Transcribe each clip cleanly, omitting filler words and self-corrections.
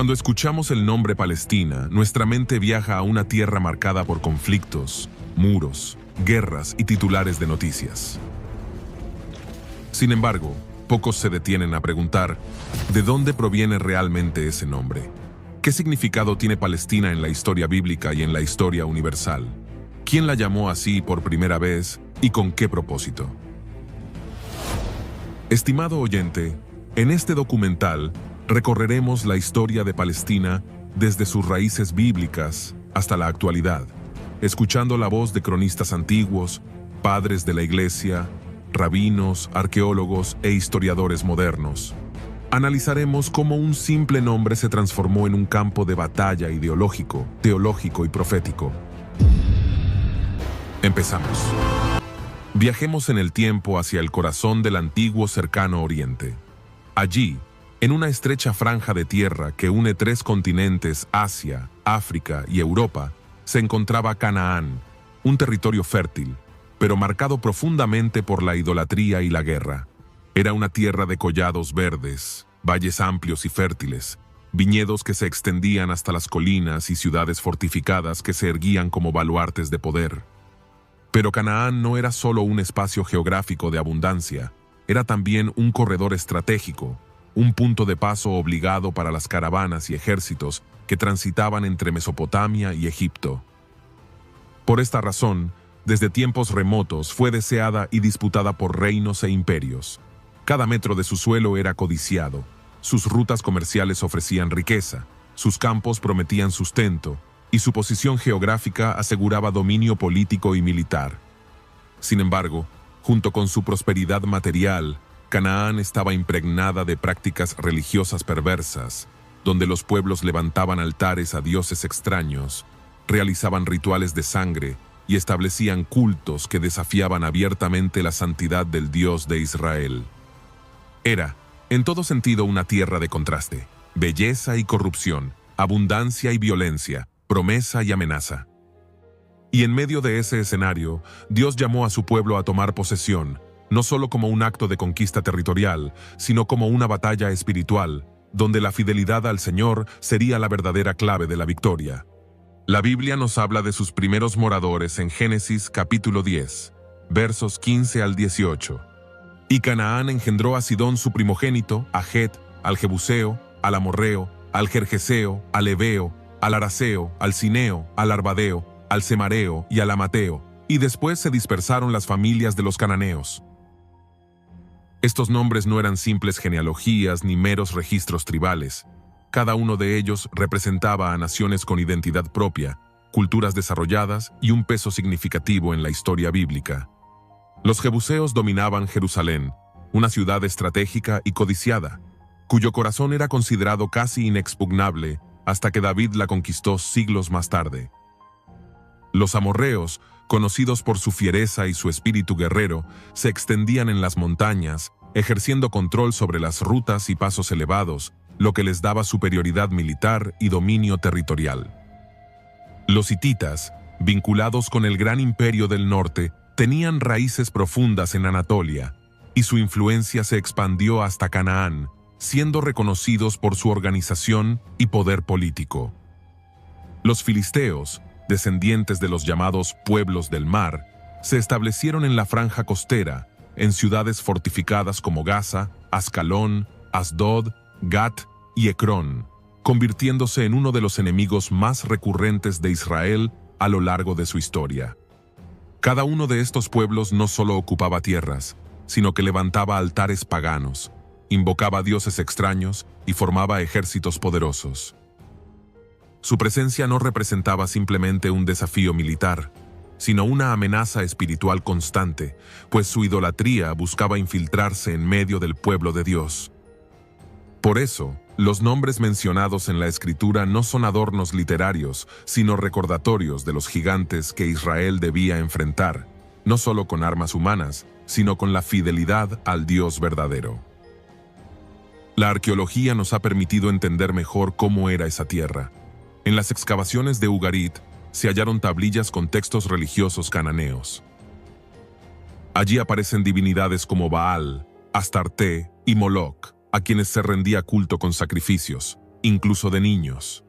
Cuando escuchamos el nombre Palestina, nuestra mente viaja a una tierra marcada por conflictos, muros, guerras y titulares de noticias. Sin embargo, pocos se detienen a preguntar, ¿de dónde proviene realmente ese nombre? ¿Qué significado tiene Palestina en la historia bíblica y en la historia universal? ¿Quién la llamó así por primera vez y con qué propósito? Estimado oyente, en este documental recorreremos la historia de Palestina desde sus raíces bíblicas hasta la actualidad, escuchando la voz de cronistas antiguos, padres de la Iglesia, rabinos, arqueólogos e historiadores modernos. Analizaremos cómo un simple nombre se transformó en un campo de batalla ideológico, teológico y profético. Empezamos. Viajemos en el tiempo hacia el corazón del antiguo cercano Oriente. Allí, en una estrecha franja de tierra que une 3 continentes, Asia, África y Europa, se encontraba Canaán, un territorio fértil, pero marcado profundamente por la idolatría y la guerra. Era una tierra de collados verdes, valles amplios y fértiles, viñedos que se extendían hasta las colinas y ciudades fortificadas que se erguían como baluartes de poder. Pero Canaán no era solo un espacio geográfico de abundancia, era también un corredor estratégico, un punto de paso obligado para las caravanas y ejércitos que transitaban entre Mesopotamia y Egipto. Por esta razón, desde tiempos remotos fue deseada y disputada por reinos e imperios. Cada metro de su suelo era codiciado, sus rutas comerciales ofrecían riqueza, sus campos prometían sustento, y su posición geográfica aseguraba dominio político y militar. Sin embargo, junto con su prosperidad material, Canaán estaba impregnada de prácticas religiosas perversas, donde los pueblos levantaban altares a dioses extraños, realizaban rituales de sangre y establecían cultos que desafiaban abiertamente la santidad del Dios de Israel. Era, en todo sentido, una tierra de contraste, belleza y corrupción, abundancia y violencia, promesa y amenaza. Y en medio de ese escenario, Dios llamó a su pueblo a tomar posesión, no solo como un acto de conquista territorial, sino como una batalla espiritual, donde la fidelidad al Señor sería la verdadera clave de la victoria. La Biblia nos habla de sus primeros moradores en Génesis capítulo 10, versos 15 al 18. Y Canaán engendró a Sidón su primogénito, a Het, al Jebuseo, al Amorreo, al Gergeseo, al Heveo, al Araceo, al Cineo, al Arvadeo, al Semareo y al Amateo, y después se dispersaron las familias de los cananeos. Estos nombres no eran simples genealogías ni meros registros tribales. Cada uno de ellos representaba a naciones con identidad propia, culturas desarrolladas y un peso significativo en la historia bíblica. Los jebuseos dominaban Jerusalén, una ciudad estratégica y codiciada, cuyo corazón era considerado casi inexpugnable hasta que David la conquistó siglos más tarde. Los amorreos, conocidos por su fiereza y su espíritu guerrero, se extendían en las montañas, ejerciendo control sobre las rutas y pasos elevados, lo que les daba superioridad militar y dominio territorial. Los hititas, vinculados con el gran imperio del norte, tenían raíces profundas en Anatolia, y su influencia se expandió hasta Canaán, siendo reconocidos por su organización y poder político. Los filisteos, descendientes de los llamados pueblos del mar, se establecieron en la franja costera, en ciudades fortificadas como Gaza, Ascalón, Asdod, Gat y Ecrón, convirtiéndose en uno de los enemigos más recurrentes de Israel a lo largo de su historia. Cada uno de estos pueblos no solo ocupaba tierras, sino que levantaba altares paganos, invocaba dioses extraños y formaba ejércitos poderosos. Su presencia no representaba simplemente un desafío militar, sino una amenaza espiritual constante, pues su idolatría buscaba infiltrarse en medio del pueblo de Dios. Por eso, los nombres mencionados en la Escritura no son adornos literarios, sino recordatorios de los gigantes que Israel debía enfrentar, no solo con armas humanas, sino con la fidelidad al Dios verdadero. La arqueología nos ha permitido entender mejor cómo era esa tierra. En las excavaciones de Ugarit se hallaron tablillas con textos religiosos cananeos. Allí aparecen divinidades como Baal, Astarte y Moloch, a quienes se rendía culto con sacrificios, incluso de niños.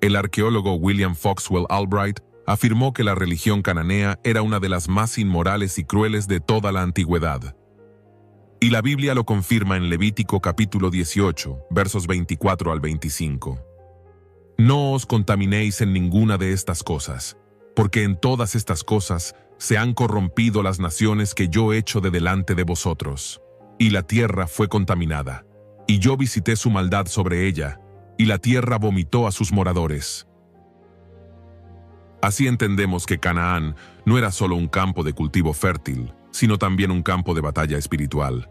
El arqueólogo William Foxwell Albright afirmó que la religión cananea era una de las más inmorales y crueles de toda la antigüedad. Y la Biblia lo confirma en Levítico capítulo 18, versos 24 al 25. No os contaminéis en ninguna de estas cosas, porque en todas estas cosas se han corrompido las naciones que yo echo de delante de vosotros. Y la tierra fue contaminada, y yo visité su maldad sobre ella, y la tierra vomitó a sus moradores. Así entendemos que Canaán no era solo un campo de cultivo fértil, sino también un campo de batalla espiritual.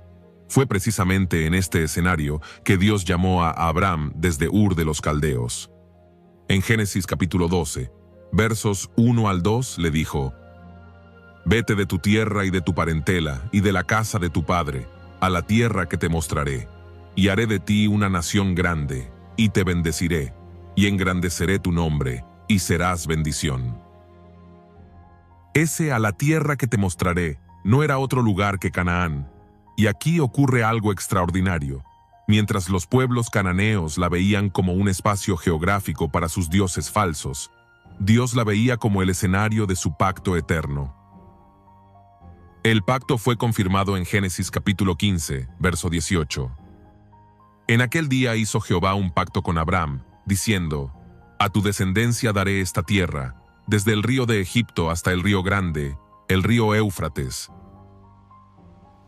Fue precisamente en este escenario que Dios llamó a Abraham desde Ur de los Caldeos. En Génesis capítulo 12, versos 1 al 2, le dijo: «Vete de tu tierra y de tu parentela y de la casa de tu padre, a la tierra que te mostraré, y haré de ti una nación grande, y te bendeciré, y engrandeceré tu nombre, y serás bendición». Ese a la tierra que te mostraré no era otro lugar que Canaán, y aquí ocurre algo extraordinario. Mientras los pueblos cananeos la veían como un espacio geográfico para sus dioses falsos, Dios la veía como el escenario de su pacto eterno. El pacto fue confirmado en Génesis capítulo 15, verso 18. En aquel día hizo Jehová un pacto con Abraham, diciendo: «A tu descendencia daré esta tierra, desde el río de Egipto hasta el río grande, el río Éufrates».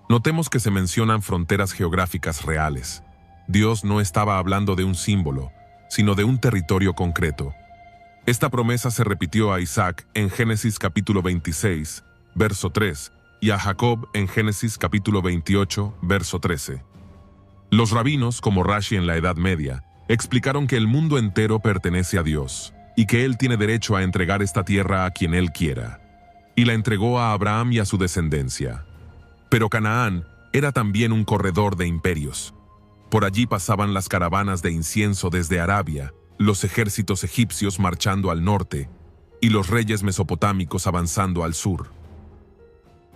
Notemos que se mencionan fronteras geográficas reales. Dios no estaba hablando de un símbolo, sino de un territorio concreto. Esta promesa se repitió a Isaac en Génesis capítulo 26, verso 3, y a Jacob en Génesis capítulo 28, verso 13. Los rabinos, como Rashi en la Edad Media, explicaron que el mundo entero pertenece a Dios, y que Él tiene derecho a entregar esta tierra a quien Él quiera. Y la entregó a Abraham y a su descendencia. Pero Canaán era también un corredor de imperios. Por allí pasaban las caravanas de incienso desde Arabia, los ejércitos egipcios marchando al norte, y los reyes mesopotámicos avanzando al sur.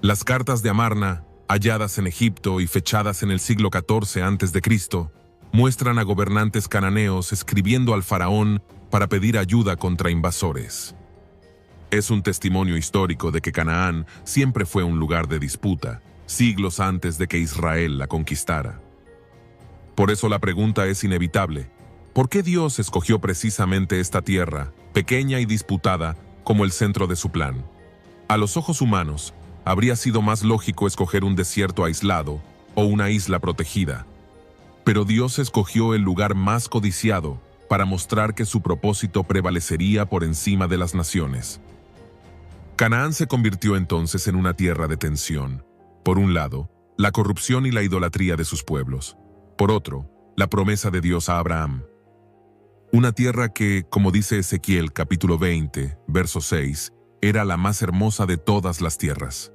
Las cartas de Amarna, halladas en Egipto y fechadas en el siglo XIV a.C., muestran a gobernantes cananeos escribiendo al faraón para pedir ayuda contra invasores. Es un testimonio histórico de que Canaán siempre fue un lugar de disputa, siglos antes de que Israel la conquistara. Por eso la pregunta es inevitable: ¿por qué Dios escogió precisamente esta tierra, pequeña y disputada, como el centro de su plan? A los ojos humanos, habría sido más lógico escoger un desierto aislado o una isla protegida. Pero Dios escogió el lugar más codiciado para mostrar que su propósito prevalecería por encima de las naciones. Canaán se convirtió entonces en una tierra de tensión. Por un lado, la corrupción y la idolatría de sus pueblos. Por otro, la promesa de Dios a Abraham. Una tierra que, como dice Ezequiel capítulo 20, verso 6, era la más hermosa de todas las tierras.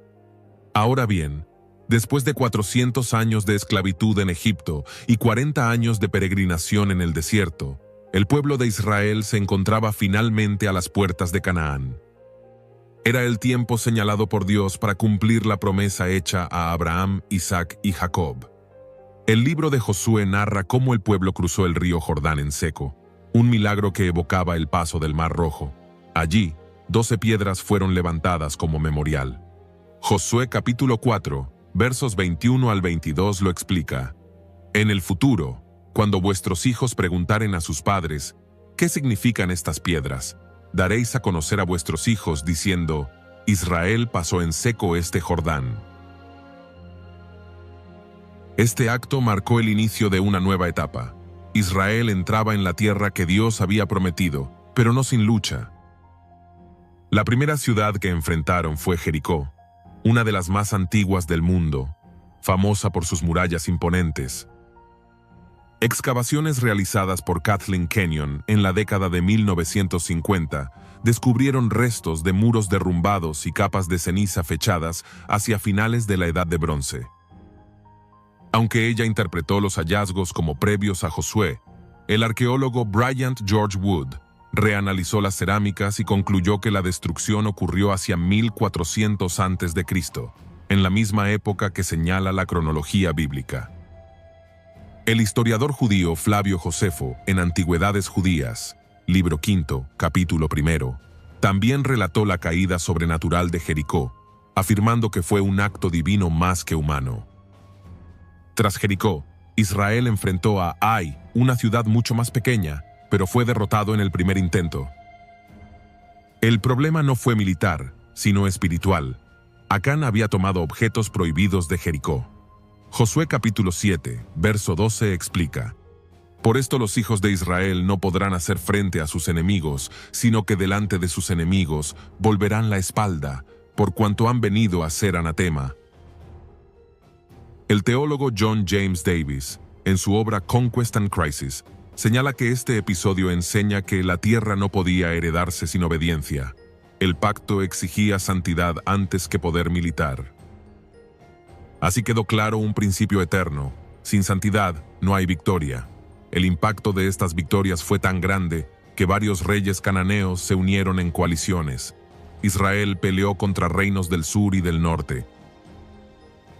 Ahora bien, después de 400 años de esclavitud en Egipto y 40 años de peregrinación en el desierto, el pueblo de Israel se encontraba finalmente a las puertas de Canaán. Era el tiempo señalado por Dios para cumplir la promesa hecha a Abraham, Isaac y Jacob. El libro de Josué narra cómo el pueblo cruzó el río Jordán en seco, un milagro que evocaba el paso del Mar Rojo. Allí, 12 piedras fueron levantadas como memorial. Josué capítulo 4, versos 21 al 22 lo explica. En el futuro, cuando vuestros hijos preguntaren a sus padres, ¿qué significan estas piedras?, daréis a conocer a vuestros hijos diciendo, Israel pasó en seco este Jordán. Este acto marcó el inicio de una nueva etapa. Israel entraba en la tierra que Dios había prometido, pero no sin lucha. La primera ciudad que enfrentaron fue Jericó, una de las más antiguas del mundo, famosa por sus murallas imponentes. Excavaciones realizadas por Kathleen Kenyon en la década de 1950 descubrieron restos de muros derrumbados y capas de ceniza fechadas hacia finales de la Edad de Bronce. Aunque ella interpretó los hallazgos como previos a Josué, el arqueólogo Bryant George Wood reanalizó las cerámicas y concluyó que la destrucción ocurrió hacia 1400 a.C., en la misma época que señala la cronología bíblica. El historiador judío Flavio Josefo, en Antigüedades Judías, libro quinto, capítulo primero, también relató la caída sobrenatural de Jericó, afirmando que fue un acto divino más que humano. Tras Jericó, Israel enfrentó a Ai, una ciudad mucho más pequeña, pero fue derrotado en el primer intento. El problema no fue militar, sino espiritual. Acán había tomado objetos prohibidos de Jericó. Josué capítulo 7, verso 12 explica: Por esto los hijos de Israel no podrán hacer frente a sus enemigos, sino que delante de sus enemigos volverán la espalda, por cuanto han venido a ser anatema. El teólogo John James Davis, en su obra Conquest and Crisis, señala que este episodio enseña que la tierra no podía heredarse sin obediencia. El pacto exigía santidad antes que poder militar. Así quedó claro un principio eterno: sin santidad no hay victoria. El impacto de estas victorias fue tan grande que varios reyes cananeos se unieron en coaliciones. Israel peleó contra reinos del sur y del norte.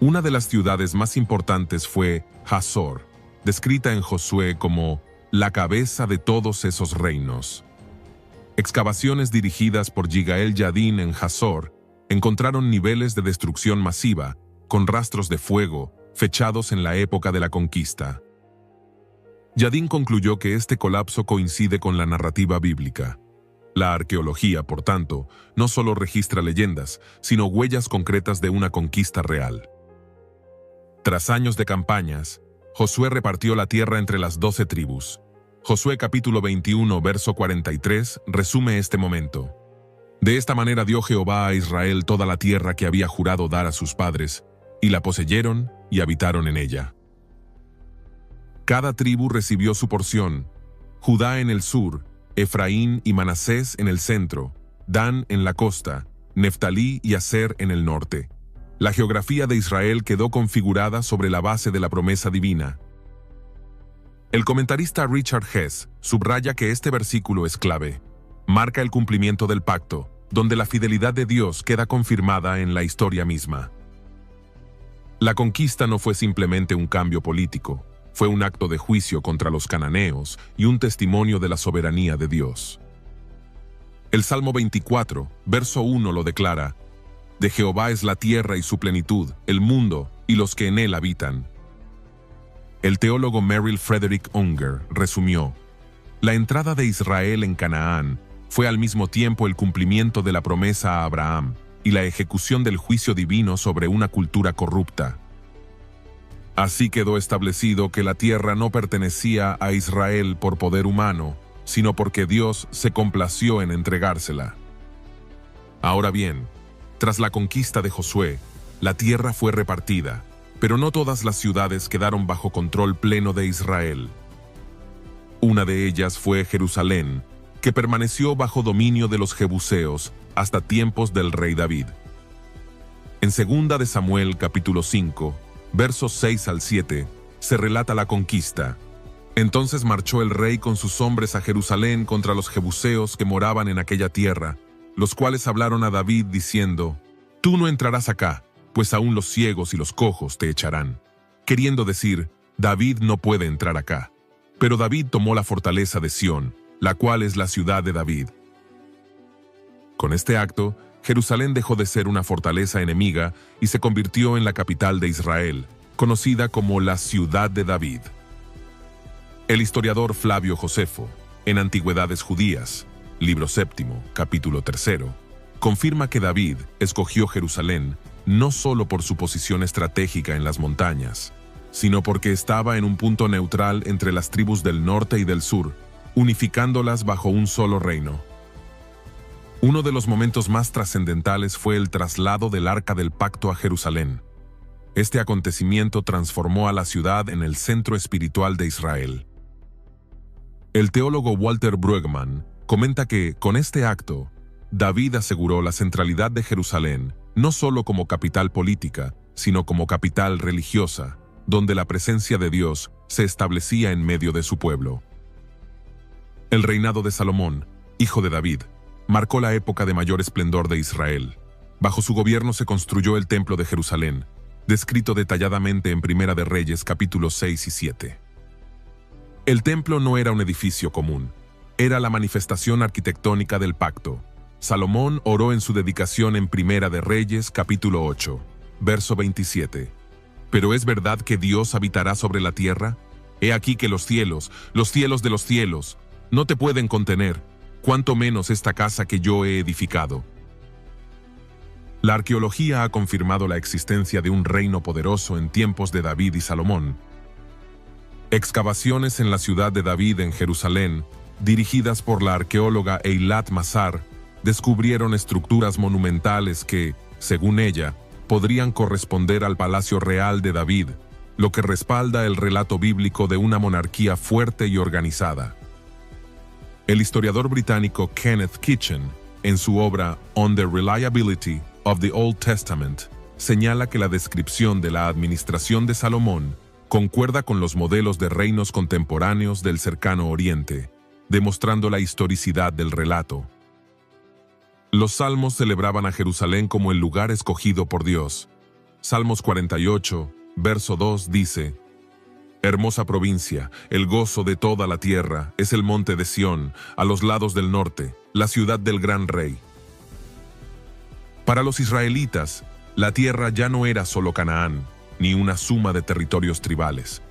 Una de las ciudades más importantes fue Hazor, descrita en Josué como la cabeza de todos esos reinos. Excavaciones dirigidas por Yigael Yadin en Hazor encontraron niveles de destrucción masiva, con rastros de fuego, fechados en la época de la conquista. Yadin concluyó que este colapso coincide con la narrativa bíblica. La arqueología, por tanto, no solo registra leyendas, sino huellas concretas de una conquista real. Tras años de campañas, Josué repartió la tierra entre las 12 tribus. Josué capítulo 21, verso 43, resume este momento. De esta manera dio Jehová a Israel toda la tierra que había jurado dar a sus padres, y la poseyeron y habitaron en ella. Cada tribu recibió su porción: Judá en el sur, Efraín y Manasés en el centro, Dan en la costa, Neftalí y Aser en el norte. La geografía de Israel quedó configurada sobre la base de la promesa divina. El comentarista Richard Hess subraya que este versículo es clave. Marca el cumplimiento del pacto, donde la fidelidad de Dios queda confirmada en la historia misma. La conquista no fue simplemente un cambio político, fue un acto de juicio contra los cananeos y un testimonio de la soberanía de Dios. El Salmo 24, verso 1 lo declara: De Jehová es la tierra y su plenitud, el mundo y los que en él habitan. El teólogo Merrill Frederick Unger resumió: La entrada de Israel en Canaán fue al mismo tiempo el cumplimiento de la promesa a Abraham y la ejecución del juicio divino sobre una cultura corrupta. Así quedó establecido que la tierra no pertenecía a Israel por poder humano, sino porque Dios se complació en entregársela. Ahora bien, tras la conquista de Josué, la tierra fue repartida, pero no todas las ciudades quedaron bajo control pleno de Israel. Una de ellas fue Jerusalén, que permaneció bajo dominio de los jebuseos hasta tiempos del rey David. En 2 de Samuel capítulo 5, versos 6 al 7, se relata la conquista. Entonces marchó el rey con sus hombres a Jerusalén contra los jebuseos que moraban en aquella tierra, los cuales hablaron a David diciendo: Tú no entrarás acá, pues aún los ciegos y los cojos te echarán. Queriendo decir, David no puede entrar acá. Pero David tomó la fortaleza de Sión, la cual es la ciudad de David. Con este acto, Jerusalén dejó de ser una fortaleza enemiga y se convirtió en la capital de Israel, conocida como la ciudad de David. El historiador Flavio Josefo, en Antigüedades Judías, libro séptimo, capítulo 3, confirma que David escogió Jerusalén no solo por su posición estratégica en las montañas, sino porque estaba en un punto neutral entre las tribus del norte y del sur, unificándolas bajo un solo reino. Uno de los momentos más trascendentales fue el traslado del Arca del Pacto a Jerusalén. Este acontecimiento transformó a la ciudad en el centro espiritual de Israel. El teólogo Walter Brueggemann comenta que, con este acto, David aseguró la centralidad de Jerusalén no solo como capital política, sino como capital religiosa, donde la presencia de Dios se establecía en medio de su pueblo. El reinado de Salomón, hijo de David, marcó la época de mayor esplendor de Israel. Bajo su gobierno se construyó el Templo de Jerusalén, descrito detalladamente en Primera de Reyes capítulos 6 y 7. El templo no era un edificio común, era la manifestación arquitectónica del pacto. Salomón oró en su dedicación en Primera de Reyes, capítulo 8, verso 27. ¿Pero es verdad que Dios habitará sobre la tierra? He aquí que los cielos de los cielos, no te pueden contener, cuanto menos esta casa que yo he edificado. La arqueología ha confirmado la existencia de un reino poderoso en tiempos de David y Salomón. Excavaciones en la ciudad de David en Jerusalén, dirigidas por la arqueóloga Eilat Mazar, descubrieron estructuras monumentales que, según ella, podrían corresponder al palacio real de David, lo que respalda el relato bíblico de una monarquía fuerte y organizada. El historiador británico Kenneth Kitchen, en su obra On the Reliability of the Old Testament, señala que la descripción de la administración de Salomón concuerda con los modelos de reinos contemporáneos del cercano Oriente, demostrando la historicidad del relato. Los salmos celebraban a Jerusalén como el lugar escogido por Dios. Salmos 48, verso 2 dice: Hermosa provincia, el gozo de toda la tierra, es el monte de Sión, a los lados del norte, la ciudad del gran rey. Para los israelitas, la tierra ya no era solo Canaán, ni una suma de territorios tribales.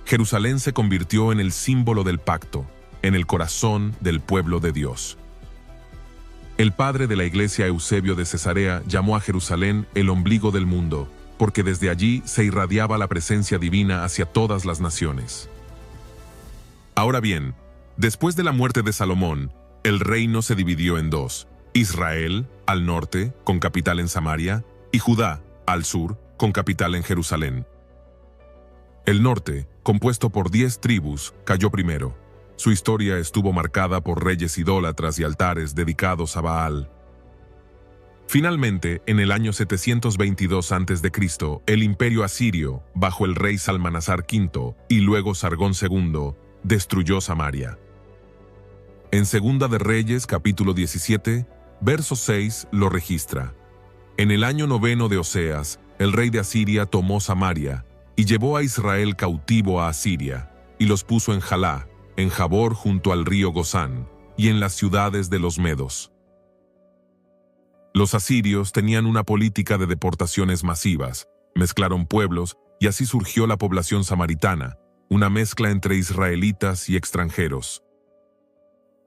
Jerusalén se convirtió en el símbolo del pacto, en el corazón del pueblo de Dios. El padre de la iglesia, Eusebio de Cesarea, llamó a Jerusalén el ombligo del mundo, porque desde allí se irradiaba la presencia divina hacia todas las naciones. Ahora bien, después de la muerte de Salomón, el reino se dividió en dos: Israel, al norte, con capital en Samaria, y Judá, al sur, con capital en Jerusalén. El norte, compuesto por 10 tribus, cayó primero. Su historia estuvo marcada por reyes idólatras y altares dedicados a Baal. Finalmente, en el año 722 a.C., el imperio asirio, bajo el rey Salmanasar V y luego Sargón II, destruyó Samaria. En Segunda de Reyes, capítulo 17, verso 6, lo registra. En el año 9 de Oseas, el rey de Asiria tomó Samaria y llevó a Israel cautivo a Asiria, y los puso en Jalá, en Jabor junto al río Gozán, y en las ciudades de los medos. Los asirios tenían una política de deportaciones masivas, mezclaron pueblos y así surgió la población samaritana, una mezcla entre israelitas y extranjeros.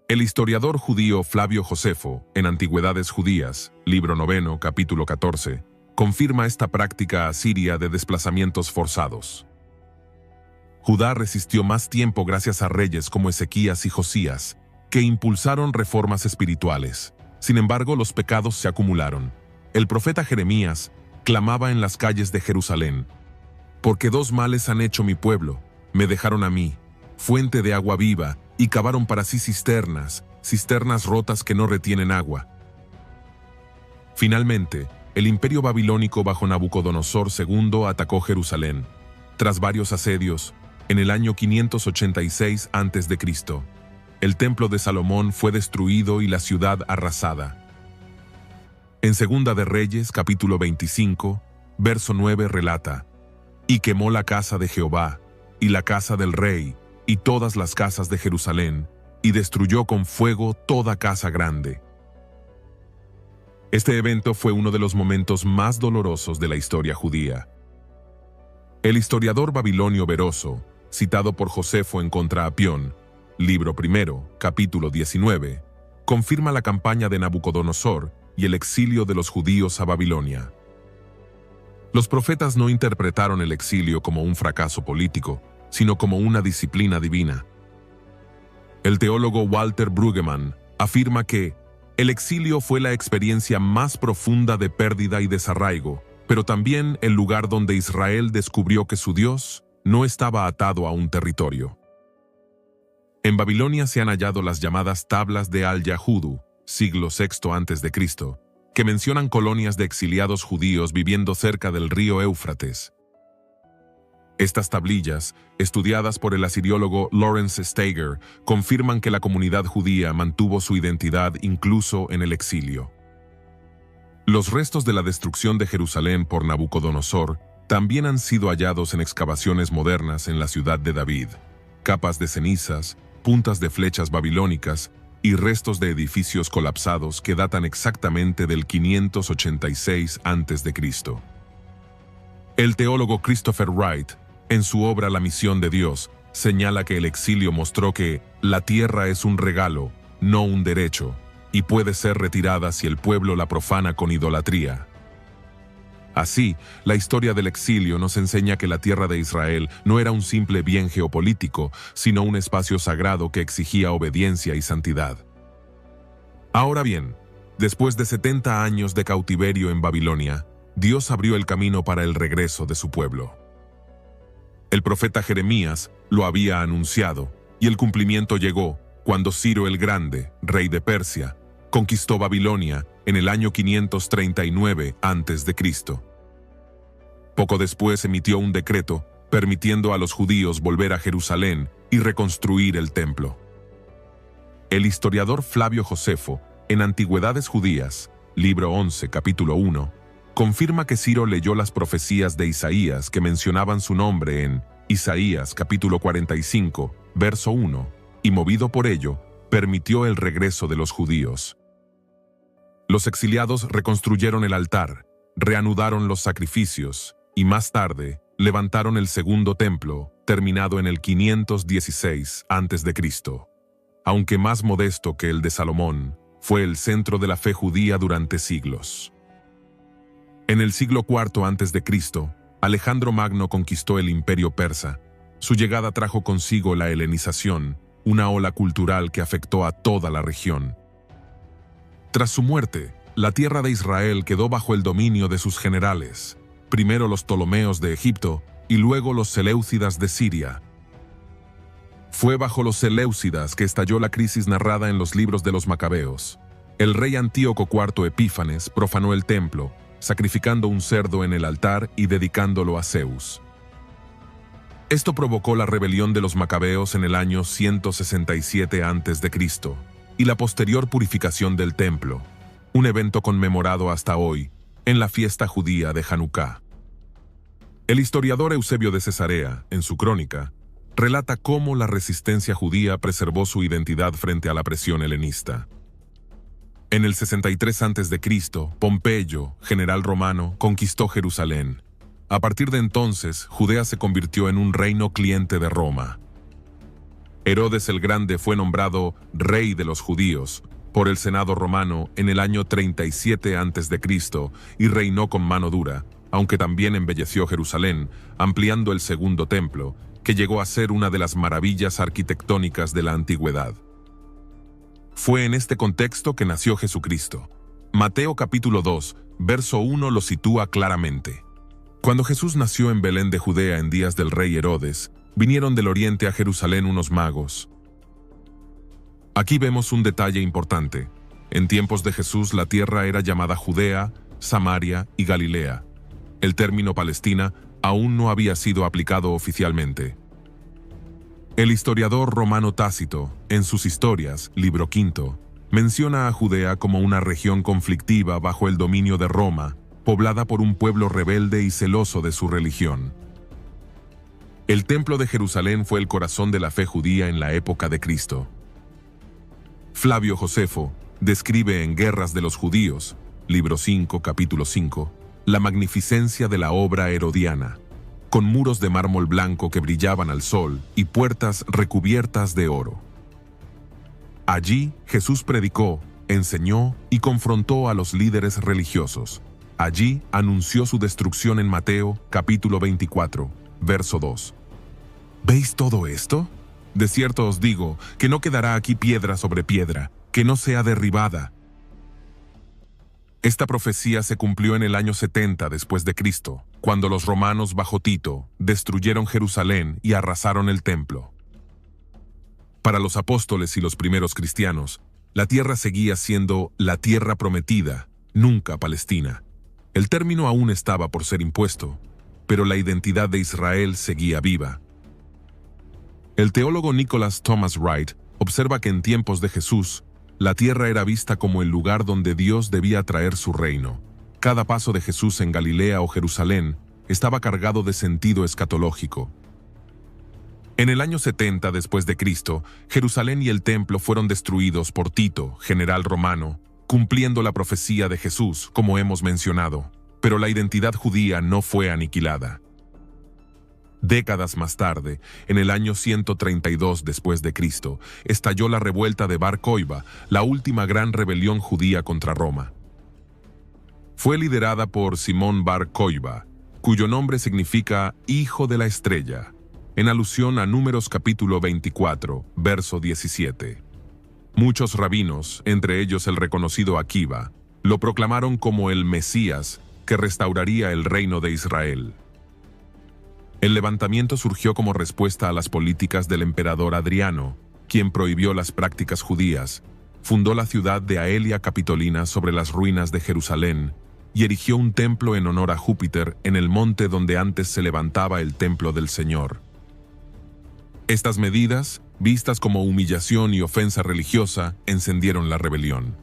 El historiador judío Flavio Josefo, en Antigüedades Judías, libro 9, capítulo 14, confirma esta práctica asiria de desplazamientos forzados. Judá resistió más tiempo gracias a reyes como Ezequías y Josías, que impulsaron reformas espirituales. Sin embargo, los pecados se acumularon. El profeta Jeremías clamaba en las calles de Jerusalén: «Porque dos males han hecho mi pueblo, me dejaron a mí, fuente de agua viva, y cavaron para sí cisternas rotas que no retienen agua». Finalmente, el imperio babilónico bajo Nabucodonosor II atacó Jerusalén. Tras varios asedios, en el año 586 a.C., el templo de Salomón fue destruido y la ciudad arrasada. En Segunda de Reyes, capítulo 25, verso 9 relata: «Y quemó la casa de Jehová, y la casa del rey, y todas las casas de Jerusalén, y destruyó con fuego toda casa grande». Este evento fue uno de los momentos más dolorosos de la historia judía. El historiador babilonio Beroso, citado por Josefo en Contra Apión, libro 1, capítulo 19, confirma la campaña de Nabucodonosor y el exilio de los judíos a Babilonia. Los profetas no interpretaron el exilio como un fracaso político, sino como una disciplina divina. El teólogo Walter Brueggemann afirma que el exilio fue la experiencia más profunda de pérdida y desarraigo, pero también el lugar donde Israel descubrió que su Dios no estaba atado a un territorio. En Babilonia se han hallado las llamadas tablas de Al-Yahudu, siglo VI a.C., que mencionan colonias de exiliados judíos viviendo cerca del río Éufrates. Estas tablillas, estudiadas por el asiriólogo Lawrence Steiger, confirman que la comunidad judía mantuvo su identidad incluso en el exilio. Los restos de la destrucción de Jerusalén por Nabucodonosor también han sido hallados en excavaciones modernas en la ciudad de David. capas de cenizas, puntas de flechas babilónicas y restos de edificios colapsados que datan exactamente del 586 a.C. El teólogo Christopher Wright, en su obra La misión de Dios, señala que el exilio mostró que la tierra es un regalo, no un derecho, y puede ser retirada si el pueblo la profana con idolatría. Así, la historia del exilio nos enseña que la tierra de Israel no era un simple bien geopolítico, sino un espacio sagrado que exigía obediencia y santidad. Ahora bien, después de 70 años de cautiverio en Babilonia, Dios abrió el camino para el regreso de su pueblo. El profeta Jeremías lo había anunciado, y el cumplimiento llegó cuando Ciro el Grande, rey de Persia, conquistó Babilonia en el año 539 a.C. Poco después emitió un decreto permitiendo a los judíos volver a Jerusalén y reconstruir el templo. El historiador Flavio Josefo, en Antigüedades Judías, libro 11, capítulo 1, confirma que Ciro leyó las profecías de Isaías que mencionaban su nombre en Isaías capítulo 45, verso 1, y movido por ello, permitió el regreso de los judíos. Los exiliados reconstruyeron el altar, reanudaron los sacrificios y más tarde levantaron el segundo templo, terminado en el 516 a.C. Aunque más modesto que el de Salomón, fue el centro de la fe judía durante siglos. En el siglo IV a.C., Alejandro Magno conquistó el imperio persa. Su llegada trajo consigo la helenización, una ola cultural que afectó a toda la región. Tras su muerte, la tierra de Israel quedó bajo el dominio de sus generales, primero los Ptolomeos de Egipto y luego los Seleucidas de Siria. Fue bajo los Seleucidas que estalló la crisis narrada en los libros de los Macabeos. El rey Antíoco IV Epífanes profanó el templo, sacrificando un cerdo en el altar y dedicándolo a Zeus. Esto provocó la rebelión de los Macabeos en el año 167 a.C. y la posterior purificación del templo, un evento conmemorado hasta hoy en la fiesta judía de Hanukkah. El historiador Eusebio de Cesarea, en su crónica, relata cómo la resistencia judía preservó su identidad frente a la presión helenista. En el 63 a.C., Pompeyo, general romano, conquistó Jerusalén. A partir de entonces, Judea se convirtió en un reino cliente de Roma. Herodes el Grande fue nombrado rey de los judíos por el Senado romano en el año 37 a.C. y reinó con mano dura, aunque también embelleció Jerusalén, ampliando el segundo templo, que llegó a ser una de las maravillas arquitectónicas de la antigüedad. Fue en este contexto que nació Jesucristo. Mateo capítulo 2, verso 1 lo sitúa claramente. Cuando Jesús nació en Belén de Judea en días del rey Herodes, vinieron del oriente a Jerusalén unos magos. Aquí vemos un detalle importante. En tiempos de Jesús la tierra era llamada Judea, Samaria y Galilea. El término Palestina aún no había sido aplicado oficialmente. El historiador romano Tácito, en sus historias, libro V, menciona a Judea como una región conflictiva bajo el dominio de Roma, poblada por un pueblo rebelde y celoso de su religión. El templo de Jerusalén fue el corazón de la fe judía en la época de Cristo. Flavio Josefo describe en Guerras de los Judíos, libro 5, capítulo 5, la magnificencia de la obra herodiana, con muros de mármol blanco que brillaban al sol y puertas recubiertas de oro. Allí Jesús predicó, enseñó y confrontó a los líderes religiosos. Allí anunció su destrucción en Mateo, capítulo 24, verso 2. ¿Veis todo esto? De cierto os digo que no quedará aquí piedra sobre piedra, que no sea derribada. Esta profecía se cumplió en el año 70 después de Cristo, cuando los romanos bajo Tito destruyeron Jerusalén y arrasaron el templo. Para los apóstoles y los primeros cristianos, la tierra seguía siendo la tierra prometida, nunca Palestina. El término aún estaba por ser impuesto, pero la identidad de Israel seguía viva. El teólogo Nicholas Thomas Wright observa que en tiempos de Jesús, la tierra era vista como el lugar donde Dios debía traer su reino. Cada paso de Jesús en Galilea o Jerusalén estaba cargado de sentido escatológico. En el año 70 después de Cristo, Jerusalén y el templo fueron destruidos por Tito, general romano, cumpliendo la profecía de Jesús, como hemos mencionado, pero la identidad judía no fue aniquilada. Décadas más tarde, en el año 132 después de Cristo, estalló la revuelta de Bar Kokhba, la última gran rebelión judía contra Roma. Fue liderada por Simón Bar Kokhba, cuyo nombre significa Hijo de la Estrella, en alusión a Números capítulo 24, verso 17. Muchos rabinos, entre ellos el reconocido Akiva, lo proclamaron como el Mesías que restauraría el reino de Israel. El levantamiento surgió como respuesta a las políticas del emperador Adriano, quien prohibió las prácticas judías, fundó la ciudad de Aelia Capitolina sobre las ruinas de Jerusalén y erigió un templo en honor a Júpiter en el monte donde antes se levantaba el templo del Señor. Estas medidas, vistas como humillación y ofensa religiosa, encendieron la rebelión.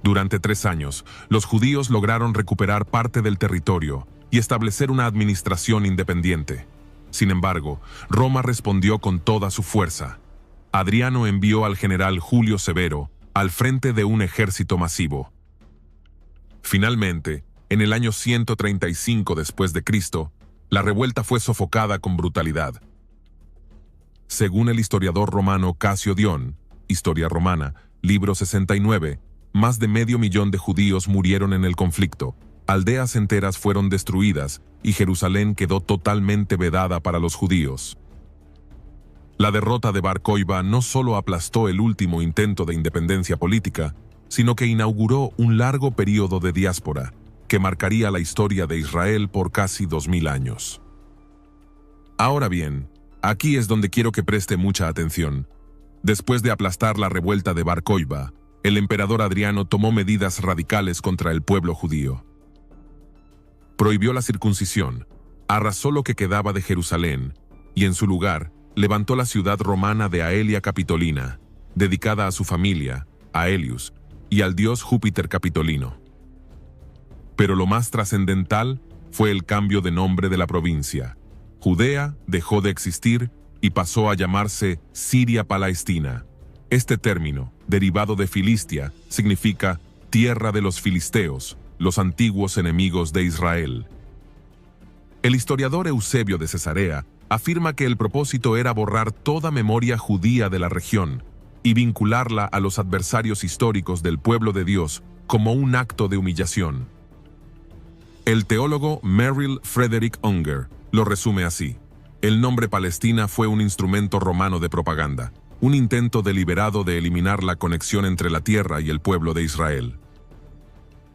Durante 3 años, los judíos lograron recuperar parte del territorio y establecer una administración independiente. Sin embargo, Roma respondió con toda su fuerza. Adriano envió al general Julio Severo al frente de un ejército masivo. Finalmente, en el año 135 después de Cristo, la revuelta fue sofocada con brutalidad. Según el historiador romano Casio Dion, Historia Romana, libro 69, más de 500.000 de judíos murieron en el conflicto, aldeas enteras fueron destruidas y Jerusalén quedó totalmente vedada para los judíos. La derrota de Bar Kokhba no solo aplastó el último intento de independencia política, sino que inauguró un largo período de diáspora que marcaría la historia de Israel por casi 2000 años. Ahora bien, aquí es donde quiero que preste mucha atención. Después de aplastar la revuelta de Bar Kokhba, el emperador Adriano tomó medidas radicales contra el pueblo judío. Prohibió la circuncisión, arrasó lo que quedaba de Jerusalén y en su lugar levantó la ciudad romana de Aelia Capitolina, dedicada a su familia, a Helios, y al dios Júpiter Capitolino. Pero lo más trascendental fue el cambio de nombre de la provincia. Judea dejó de existir y pasó a llamarse Siria-Palestina. Este término, derivado de Filistia, significa tierra de los filisteos, los antiguos enemigos de Israel. El historiador Eusebio de Cesarea afirma que el propósito era borrar toda memoria judía de la región y vincularla a los adversarios históricos del pueblo de Dios como un acto de humillación. El teólogo Merrill Frederick Unger lo resume así: el nombre Palestina fue un instrumento romano de propaganda, un intento deliberado de eliminar la conexión entre la tierra y el pueblo de Israel.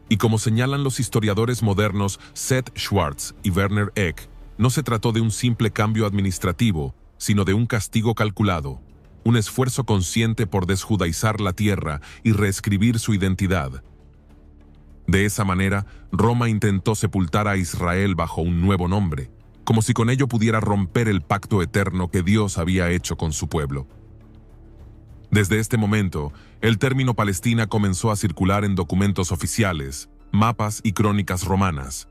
Y como señalan los historiadores modernos Seth Schwartz y Werner Eck, no se trató de un simple cambio administrativo, sino de un castigo calculado, un esfuerzo consciente por desjudaizar la tierra y reescribir su identidad. De esa manera, Roma intentó sepultar a Israel bajo un nuevo nombre, como si con ello pudiera romper el pacto eterno que Dios había hecho con su pueblo. Desde este momento, el término Palestina comenzó a circular en documentos oficiales, mapas y crónicas romanas.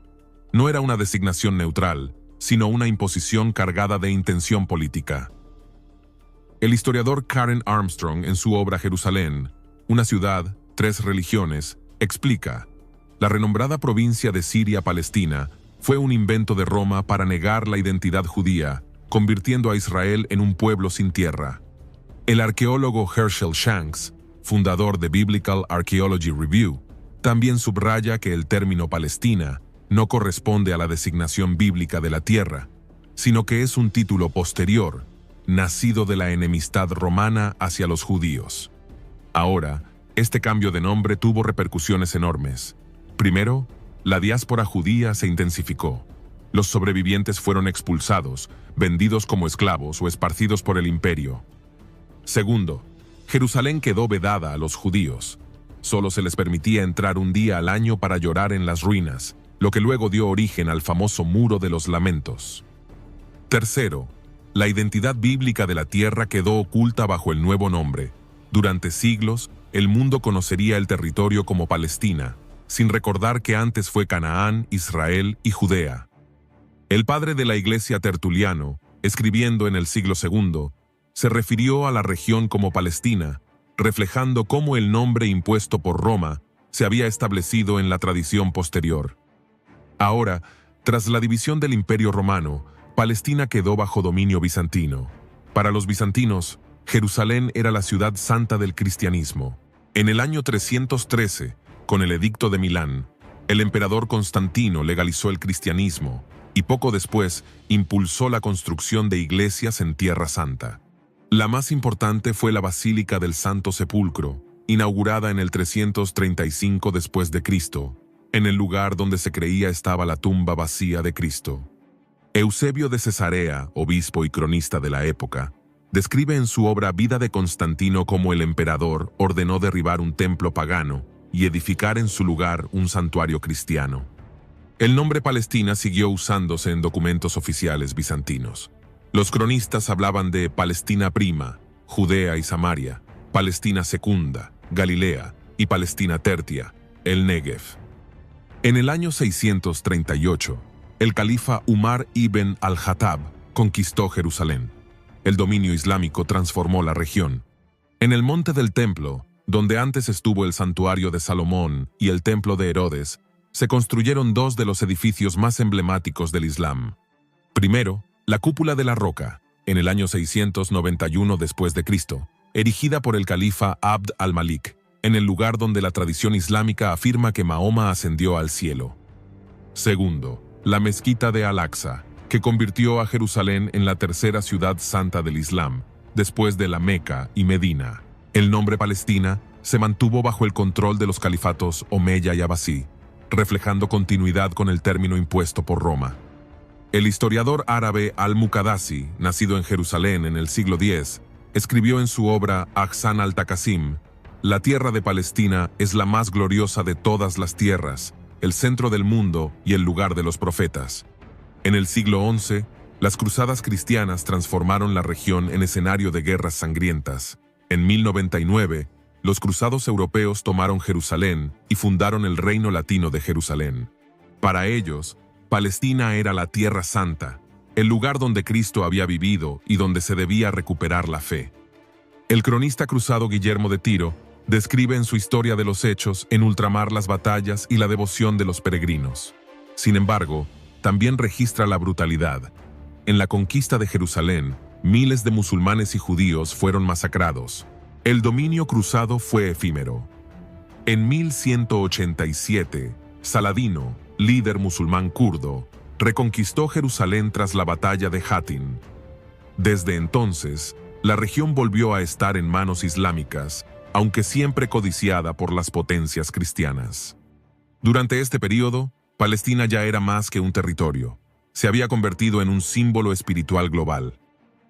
No era una designación neutral, sino una imposición cargada de intención política. El historiador Karen Armstrong, en su obra Jerusalén, una ciudad, 3 religiones, explica: la renombrada provincia de Siria-Palestina fue un invento de Roma para negar la identidad judía, convirtiendo a Israel en un pueblo sin tierra. El arqueólogo Herschel Shanks, fundador de Biblical Archaeology Review, también subraya que el término Palestina no corresponde a la designación bíblica de la tierra, sino que es un título posterior, nacido de la enemistad romana hacia los judíos. Ahora, este cambio de nombre tuvo repercusiones enormes. Primero, la diáspora judía se intensificó. Los sobrevivientes fueron expulsados, vendidos como esclavos o esparcidos por el imperio. Segundo, Jerusalén quedó vedada a los judíos. Solo se les permitía entrar un día al año para llorar en las ruinas, lo que luego dio origen al famoso Muro de los Lamentos. Tercero, la identidad bíblica de la tierra quedó oculta bajo el nuevo nombre. Durante siglos, el mundo conocería el territorio como Palestina, sin recordar que antes fue Canaán, Israel y Judea. El padre de la Iglesia Tertuliano, escribiendo en el siglo II, se refirió a la región como Palestina, reflejando cómo el nombre impuesto por Roma se había establecido en la tradición posterior. Ahora, tras la división del Imperio Romano, Palestina quedó bajo dominio bizantino. Para los bizantinos, Jerusalén era la ciudad santa del cristianismo. En el año 313, con el Edicto de Milán, el emperador Constantino legalizó el cristianismo y poco después impulsó la construcción de iglesias en Tierra Santa. La más importante fue la Basílica del Santo Sepulcro, inaugurada en el 335 después de Cristo, en el lugar donde se creía estaba la tumba vacía de Cristo. Eusebio de Cesarea, obispo y cronista de la época, describe en su obra Vida de Constantino cómo el emperador ordenó derribar un templo pagano y edificar en su lugar un santuario cristiano. El nombre Palestina siguió usándose en documentos oficiales bizantinos. Los cronistas hablaban de Palestina Prima, Judea y Samaria, Palestina Secunda, Galilea y Palestina Tertia, el Negev. En el año 638, el califa Umar ibn al-Khattab conquistó Jerusalén. El dominio islámico transformó la región. En el monte del templo, donde antes estuvo el santuario de Salomón y el templo de Herodes, se construyeron dos de los edificios más emblemáticos del Islam. Primero, la cúpula de la roca, en el año 691 después de Cristo, erigida por el califa Abd al-Malik, en el lugar donde la tradición islámica afirma que Mahoma ascendió al cielo. Segundo, la mezquita de Al-Aqsa, que convirtió a Jerusalén en la tercera ciudad santa del Islam, después de la Meca y Medina. El nombre Palestina se mantuvo bajo el control de los califatos Omeya y Abbasí, reflejando continuidad con el término impuesto por Roma. El historiador árabe Al-Muqaddasi, nacido en Jerusalén en el siglo X, escribió en su obra Ahsan al-Taqasim: la tierra de Palestina es la más gloriosa de todas las tierras, el centro del mundo y el lugar de los profetas. En el siglo XI, las cruzadas cristianas transformaron la región en escenario de guerras sangrientas. En 1099, los cruzados europeos tomaron Jerusalén y fundaron el Reino Latino de Jerusalén. Para ellos, Palestina era la Tierra Santa, el lugar donde Cristo había vivido y donde se debía recuperar la fe. El cronista cruzado Guillermo de Tiro describe en su Historia de los Hechos en ultramar las batallas y la devoción de los peregrinos. Sin embargo, también registra la brutalidad. En la conquista de Jerusalén, miles de musulmanes y judíos fueron masacrados. El dominio cruzado fue efímero. En 1187, Saladino, líder musulmán kurdo, reconquistó Jerusalén tras la batalla de Hattin. Desde entonces, la región volvió a estar en manos islámicas, aunque siempre codiciada por las potencias cristianas. Durante este periodo, Palestina ya era más que un territorio. Se había convertido en un símbolo espiritual global.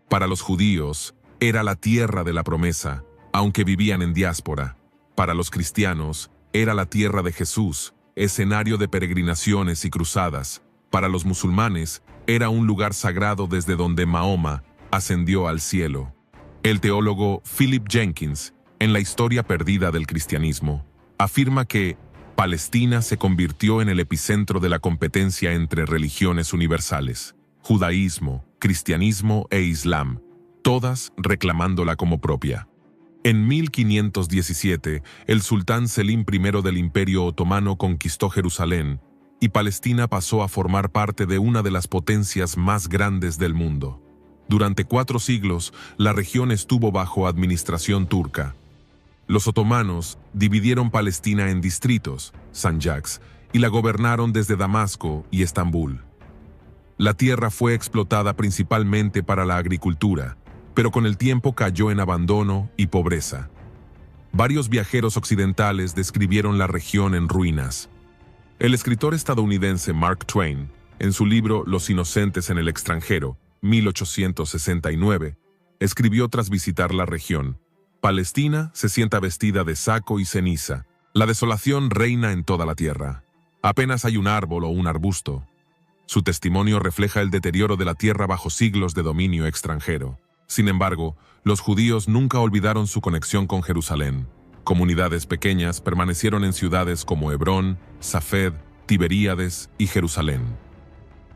Para los judíos, era la tierra de la promesa, aunque vivían en diáspora. Para los cristianos, era la tierra de Jesús, escenario de peregrinaciones y cruzadas. Para los musulmanes, era un lugar sagrado desde donde Mahoma ascendió al cielo. El teólogo Philip Jenkins, en La historia perdida del cristianismo, afirma que Palestina se convirtió en el epicentro de la competencia entre religiones universales, judaísmo, cristianismo e islam, todas reclamándola como propia. En 1517, el sultán Selim I del Imperio Otomano conquistó Jerusalén y Palestina pasó a formar parte de una de las potencias más grandes del mundo. Durante 4 siglos, la región estuvo bajo administración turca. Los otomanos dividieron Palestina en distritos, sanjaks, y la gobernaron desde Damasco y Estambul. La tierra fue explotada principalmente para la agricultura, pero con el tiempo cayó en abandono y pobreza. Varios viajeros occidentales describieron la región en ruinas. El escritor estadounidense Mark Twain, en su libro Los inocentes en el extranjero, 1869, escribió tras visitar la región: Palestina se sienta vestida de saco y ceniza. La desolación reina en toda la tierra. Apenas hay un árbol o un arbusto. Su testimonio refleja el deterioro de la tierra bajo siglos de dominio extranjero. Sin embargo, los judíos nunca olvidaron su conexión con Jerusalén. Comunidades pequeñas permanecieron en ciudades como Hebrón, Safed, Tiberíades y Jerusalén.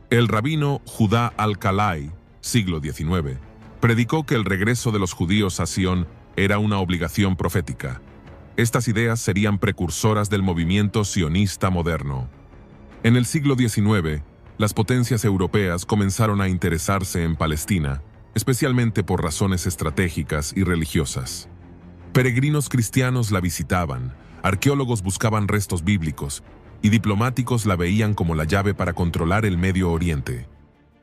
El rabino Judá al-Kalai siglo XIX, predicó que el regreso de los judíos a Sion era una obligación profética. Estas ideas serían precursoras del movimiento sionista moderno. En el siglo XIX, las potencias europeas comenzaron a interesarse en Palestina, especialmente por razones estratégicas y religiosas. Peregrinos cristianos la visitaban, arqueólogos buscaban restos bíblicos, y diplomáticos la veían como la llave para controlar el Medio Oriente.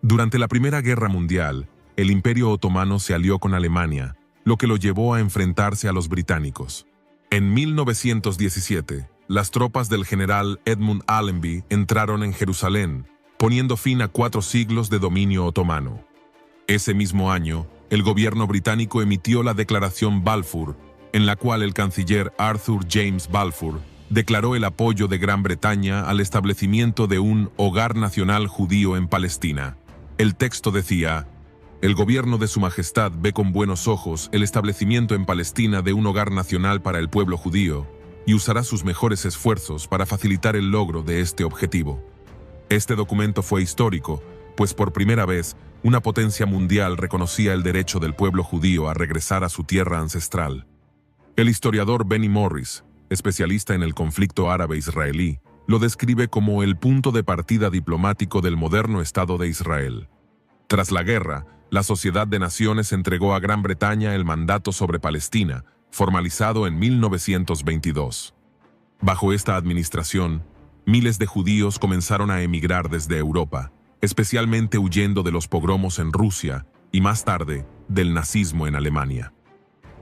Durante la Primera Guerra Mundial, el Imperio Otomano se alió con Alemania, lo que lo llevó a enfrentarse a los británicos. En 1917, las tropas del general Edmund Allenby entraron en Jerusalén, poniendo fin a 4 siglos de dominio otomano. Ese mismo año, el gobierno británico emitió la Declaración Balfour, en la cual el canciller Arthur James Balfour declaró el apoyo de Gran Bretaña al establecimiento de un hogar nacional judío en Palestina. El texto decía: "El gobierno de Su Majestad ve con buenos ojos el establecimiento en Palestina de un hogar nacional para el pueblo judío y usará sus mejores esfuerzos para facilitar el logro de este objetivo". Este documento fue histórico, pues por primera vez una potencia mundial reconocía el derecho del pueblo judío a regresar a su tierra ancestral. El historiador Benny Morris, especialista en el conflicto árabe-israelí, lo describe como el punto de partida diplomático del moderno Estado de Israel. Tras la guerra, la Sociedad de Naciones entregó a Gran Bretaña el mandato sobre Palestina, formalizado en 1922. Bajo esta administración, miles de judíos comenzaron a emigrar desde Europa, especialmente huyendo de los pogromos en Rusia y más tarde del nazismo en Alemania.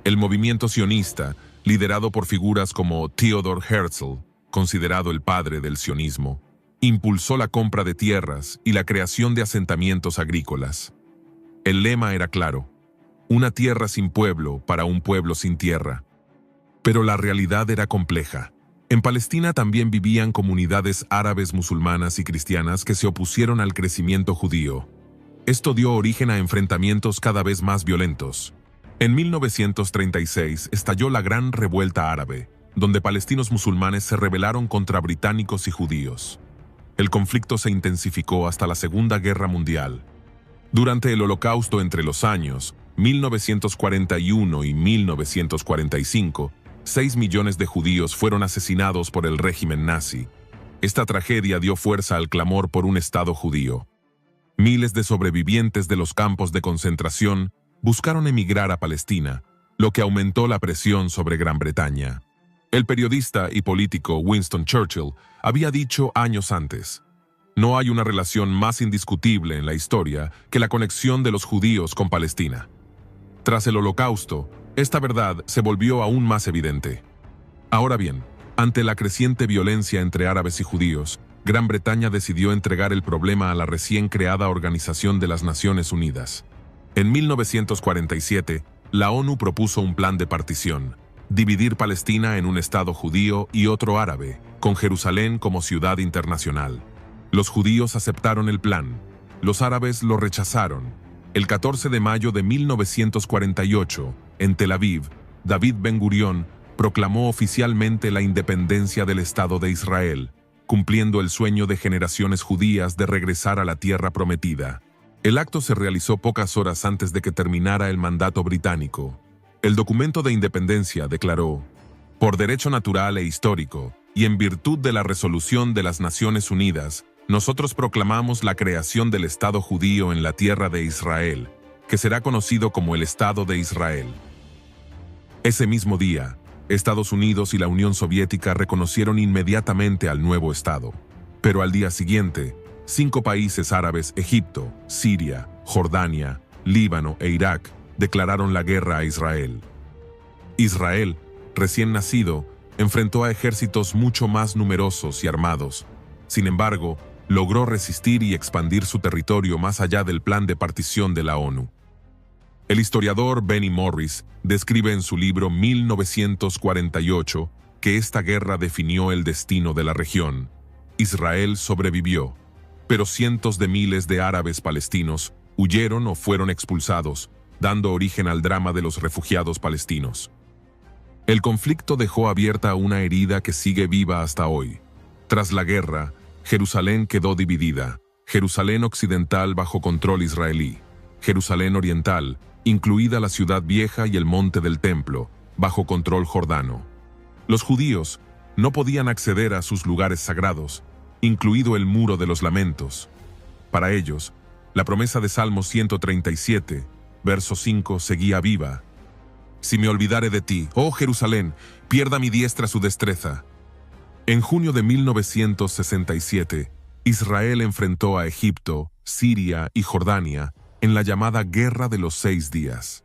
El movimiento sionista, liderado por figuras como Theodor Herzl, considerado el padre del sionismo, impulsó la compra de tierras y la creación de asentamientos agrícolas. El lema era claro: una tierra sin pueblo para un pueblo sin tierra. Pero la realidad era compleja. En Palestina también vivían comunidades árabes, musulmanas y cristianas que se opusieron al crecimiento judío. Esto dio origen a enfrentamientos cada vez más violentos. En 1936 estalló la Gran Revuelta Árabe, donde palestinos musulmanes se rebelaron contra británicos y judíos. El conflicto se intensificó hasta la Segunda Guerra Mundial. Durante el Holocausto entre los años 1941 y 1945, 6 millones de judíos fueron asesinados por el régimen nazi. Esta tragedia dio fuerza al clamor por un Estado judío. Miles de sobrevivientes de los campos de concentración buscaron emigrar a Palestina, lo que aumentó la presión sobre Gran Bretaña. El periodista y político Winston Churchill había dicho años antes: "No hay una relación más indiscutible en la historia que la conexión de los judíos con Palestina". Tras el Holocausto, esta verdad se volvió aún más evidente. Ahora bien, ante la creciente violencia entre árabes y judíos, Gran Bretaña decidió entregar el problema a la recién creada Organización de las Naciones Unidas. En 1947, la ONU propuso un plan de partición: dividir Palestina en un estado judío y otro árabe, con Jerusalén como ciudad internacional. Los judíos aceptaron el plan, los árabes lo rechazaron. El 14 de mayo de 1948, en Tel Aviv, David Ben-Gurión proclamó oficialmente la independencia del Estado de Israel, cumpliendo el sueño de generaciones judías de regresar a la tierra prometida. El acto se realizó pocas horas antes de que terminara el mandato británico. El documento de independencia declaró: "Por derecho natural e histórico, y en virtud de la resolución de las Naciones Unidas, nosotros proclamamos la creación del Estado judío en la tierra de Israel, que será conocido como el Estado de Israel". Ese mismo día, Estados Unidos y la Unión Soviética reconocieron inmediatamente al nuevo Estado. Pero al día siguiente, 5 países árabes, Egipto, Siria, Jordania, Líbano e Irak, declararon la guerra a Israel. Israel, recién nacido, enfrentó a ejércitos mucho más numerosos y armados. Sin embargo, logró resistir y expandir su territorio más allá del plan de partición de la ONU. El historiador Benny Morris describe en su libro 1948 que esta guerra definió el destino de la región. Israel sobrevivió, pero cientos de miles de árabes palestinos huyeron o fueron expulsados, dando origen al drama de los refugiados palestinos. El conflicto dejó abierta una herida que sigue viva hasta hoy. Tras la guerra, Jerusalén quedó dividida, Jerusalén occidental bajo control israelí, Jerusalén Oriental, incluida la ciudad vieja y el monte del templo, bajo control jordano. Los judíos no podían acceder a sus lugares sagrados, incluido el Muro de los Lamentos. Para ellos, la promesa de Salmo 137, verso 5, seguía viva. Si me olvidare de ti, oh Jerusalén, pierda mi diestra su destreza. En junio de 1967, Israel enfrentó a Egipto, Siria y Jordania en la llamada Guerra de los 6 días.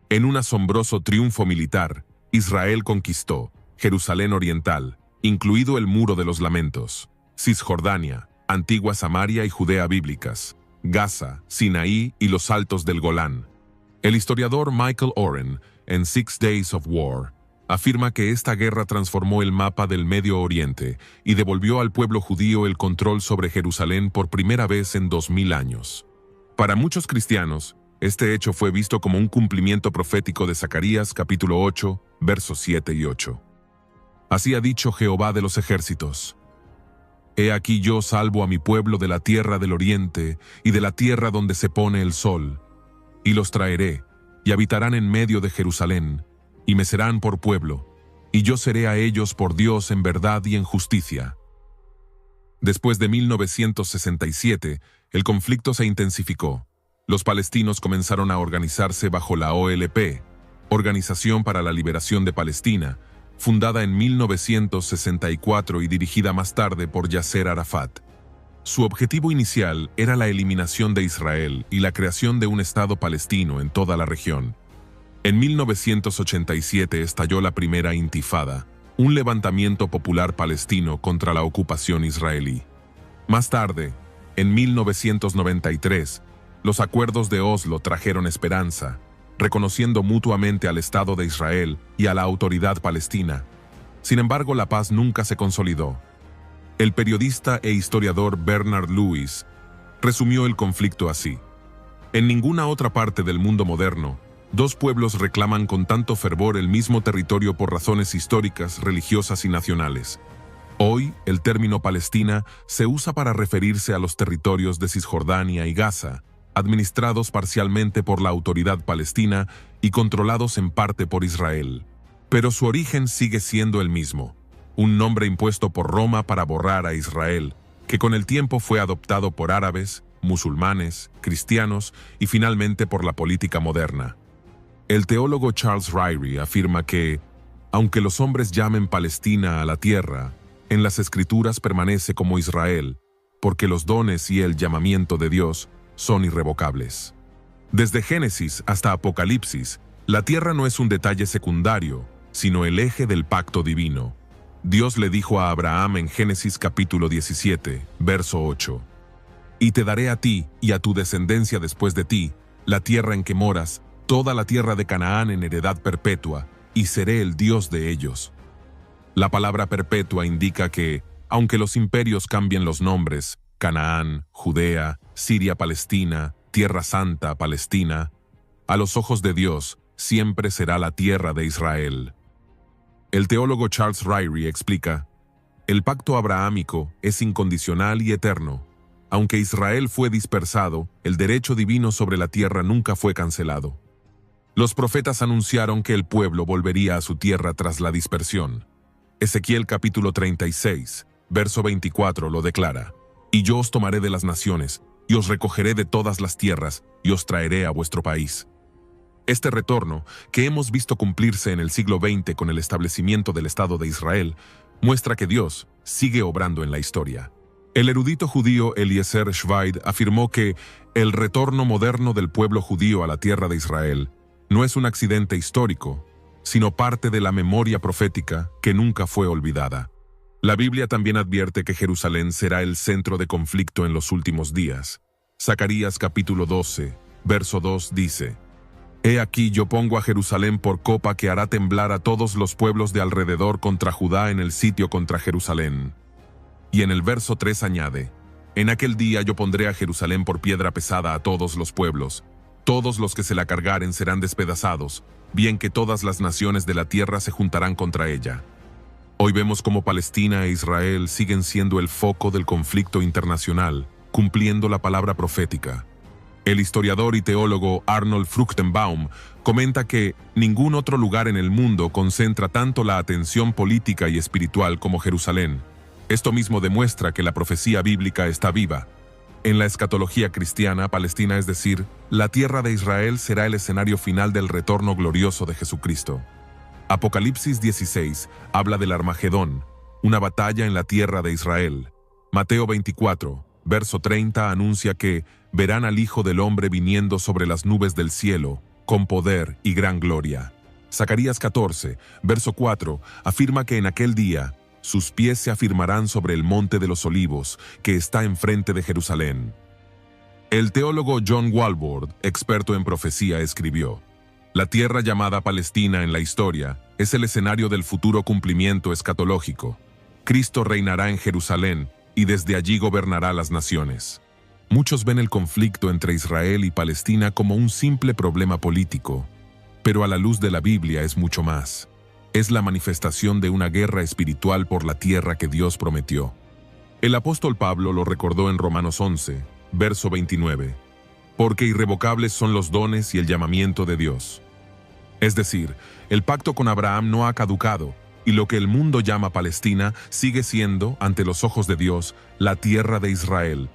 En un asombroso triunfo militar, Israel conquistó Jerusalén Oriental, incluido el Muro de los Lamentos, Cisjordania, antigua Samaria y Judea bíblicas, Gaza, Sinaí y los altos del Golán. El historiador Michael Oren, en 6 Days of War, afirma que esta guerra transformó el mapa del Medio Oriente y devolvió al pueblo judío el control sobre Jerusalén por primera vez en 2000 años. Para muchos cristianos, este hecho fue visto como un cumplimiento profético de Zacarías capítulo 8, versos 7 y 8. Así ha dicho Jehová de los ejércitos: He aquí yo salvo a mi pueblo de la tierra del oriente y de la tierra donde se pone el sol, y los traeré, y habitarán en medio de Jerusalén, y me serán por pueblo, y yo seré a ellos por Dios en verdad y en justicia. Después de 1967, el conflicto se intensificó. Los palestinos comenzaron a organizarse bajo la OLP, Organización para la Liberación de Palestina, fundada en 1964 y dirigida más tarde por Yasser Arafat. Su objetivo inicial era la eliminación de Israel y la creación de un Estado palestino en toda la región. En 1987 estalló la primera Intifada, un levantamiento popular palestino contra la ocupación israelí. Más tarde, en 1993, los acuerdos de Oslo trajeron esperanza, reconociendo mutuamente al Estado de Israel y a la autoridad palestina. Sin embargo, la paz nunca se consolidó. El periodista e historiador Bernard Lewis resumió el conflicto así: en ninguna otra parte del mundo moderno, dos pueblos reclaman con tanto fervor el mismo territorio por razones históricas, religiosas y nacionales. Hoy, el término Palestina se usa para referirse a los territorios de Cisjordania y Gaza, administrados parcialmente por la autoridad palestina y controlados en parte por Israel. Pero su origen sigue siendo el mismo: un nombre impuesto por Roma para borrar a Israel, que con el tiempo fue adoptado por árabes, musulmanes, cristianos y finalmente por la política moderna. El teólogo Charles Ryrie afirma que, aunque los hombres llamen Palestina a la tierra, en las Escrituras permanece como Israel, porque los dones y el llamamiento de Dios son irrevocables. Desde Génesis hasta Apocalipsis, la tierra no es un detalle secundario, sino el eje del pacto divino. Dios le dijo a Abraham en Génesis capítulo 17, verso 8: Y te daré a ti y a tu descendencia después de ti la tierra en que moras, toda la tierra de Canaán en heredad perpetua, y seré el Dios de ellos. La palabra perpetua indica que, aunque los imperios cambien los nombres, Canaán, Judea, Siria, Palestina, Tierra Santa, Palestina, a los ojos de Dios siempre será la tierra de Israel. El teólogo Charles Ryrie explica: el pacto abrahámico es incondicional y eterno. Aunque Israel fue dispersado, el derecho divino sobre la tierra nunca fue cancelado. Los profetas anunciaron que el pueblo volvería a su tierra tras la dispersión. Ezequiel capítulo 36, verso 24 lo declara: Y yo os tomaré de las naciones, y os recogeré de todas las tierras, y os traeré a vuestro país. Este retorno, que hemos visto cumplirse en el siglo XX con el establecimiento del Estado de Israel, muestra que Dios sigue obrando en la historia. El erudito judío Eliezer Schweid afirmó que el retorno moderno del pueblo judío a la tierra de Israel no es un accidente histórico, sino parte de la memoria profética que nunca fue olvidada. La Biblia también advierte que Jerusalén será el centro de conflicto en los últimos días. Zacarías capítulo 12, verso 2 dice: He aquí yo pongo a Jerusalén por copa que hará temblar a todos los pueblos de alrededor contra Judá en el sitio contra Jerusalén. Y en el verso 3 añade: En aquel día yo pondré a Jerusalén por piedra pesada a todos los pueblos. Todos los que se la cargaren serán despedazados, bien que todas las naciones de la tierra se juntarán contra ella. Hoy vemos cómo Palestina e Israel siguen siendo el foco del conflicto internacional, cumpliendo la palabra profética. El historiador y teólogo Arnold Fruchtenbaum comenta que ningún otro lugar en el mundo concentra tanto la atención política y espiritual como Jerusalén. Esto mismo demuestra que la profecía bíblica está viva. En la escatología cristiana, Palestina, es decir, la tierra de Israel, será el escenario final del retorno glorioso de Jesucristo. Apocalipsis 16 habla del Armagedón, una batalla en la tierra de Israel. Mateo 24, verso 30 anuncia que verán al Hijo del Hombre viniendo sobre las nubes del cielo, con poder y gran gloria. Zacarías 14, verso 4 afirma que en aquel día sus pies se afirmarán sobre el monte de los olivos, que está enfrente de Jerusalén. El teólogo John Walvoord, experto en profecía, escribió: la tierra llamada Palestina en la historia es el escenario del futuro cumplimiento escatológico. Cristo reinará en Jerusalén y desde allí gobernará las naciones. Muchos ven el conflicto entre Israel y Palestina como un simple problema político, pero a la luz de la Biblia es mucho más. Es la manifestación de una guerra espiritual por la tierra que Dios prometió. El apóstol Pablo lo recordó en Romanos 11, verso 29. Porque irrevocables son los dones y el llamamiento de Dios. Es decir, el pacto con Abraham no ha caducado, y lo que el mundo llama Palestina sigue siendo, ante los ojos de Dios, la tierra de Israel.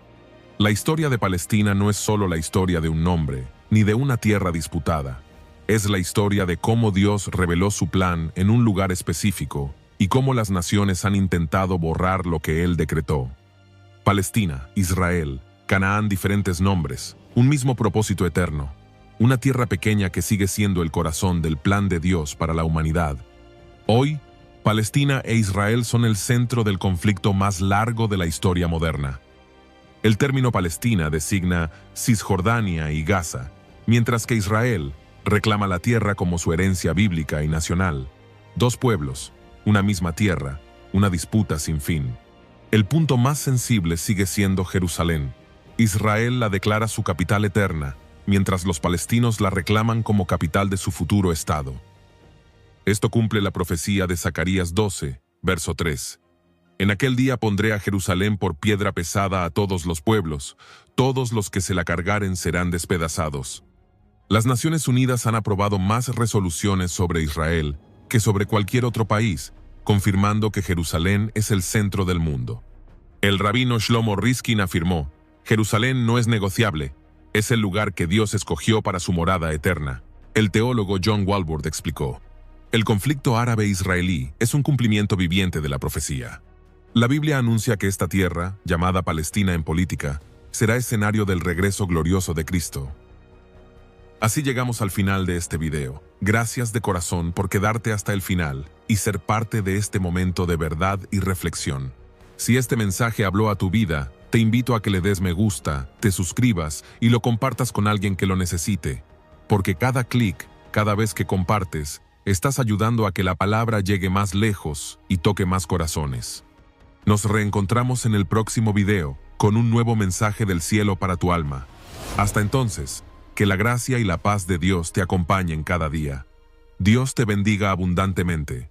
La historia de Palestina no es solo la historia de un nombre, ni de una tierra disputada. Es la historia de cómo Dios reveló su plan en un lugar específico y cómo las naciones han intentado borrar lo que Él decretó. Palestina, Israel, Canaán, diferentes nombres, un mismo propósito eterno. Una tierra pequeña que sigue siendo el corazón del plan de Dios para la humanidad. Hoy, Palestina e Israel son el centro del conflicto más largo de la historia moderna. El término Palestina designa Cisjordania y Gaza, mientras que Israel reclama la tierra como su herencia bíblica y nacional. Dos pueblos, una misma tierra, una disputa sin fin. El punto más sensible sigue siendo Jerusalén. Israel la declara su capital eterna, mientras los palestinos la reclaman como capital de su futuro estado. Esto cumple la profecía de Zacarías 12, verso 3. En aquel día pondré a Jerusalén por piedra pesada a todos los pueblos, todos los que se la cargaren serán despedazados. Las Naciones Unidas han aprobado más resoluciones sobre Israel que sobre cualquier otro país, confirmando que Jerusalén es el centro del mundo. El rabino Shlomo Riskin afirmó: Jerusalén no es negociable, es el lugar que Dios escogió para su morada eterna. El teólogo John Walvoord explicó: el conflicto árabe-israelí es un cumplimiento viviente de la profecía. La Biblia anuncia que esta tierra, llamada Palestina en política, será escenario del regreso glorioso de Cristo. Así llegamos al final de este video. Gracias de corazón por quedarte hasta el final y ser parte de este momento de verdad y reflexión. Si este mensaje habló a tu vida, te invito a que le des me gusta, te suscribas y lo compartas con alguien que lo necesite, porque cada clic, cada vez que compartes, estás ayudando a que la palabra llegue más lejos y toque más corazones. Nos reencontramos en el próximo video con un nuevo mensaje del cielo para tu alma. Hasta entonces, que la gracia y la paz de Dios te acompañen cada día. Dios te bendiga abundantemente.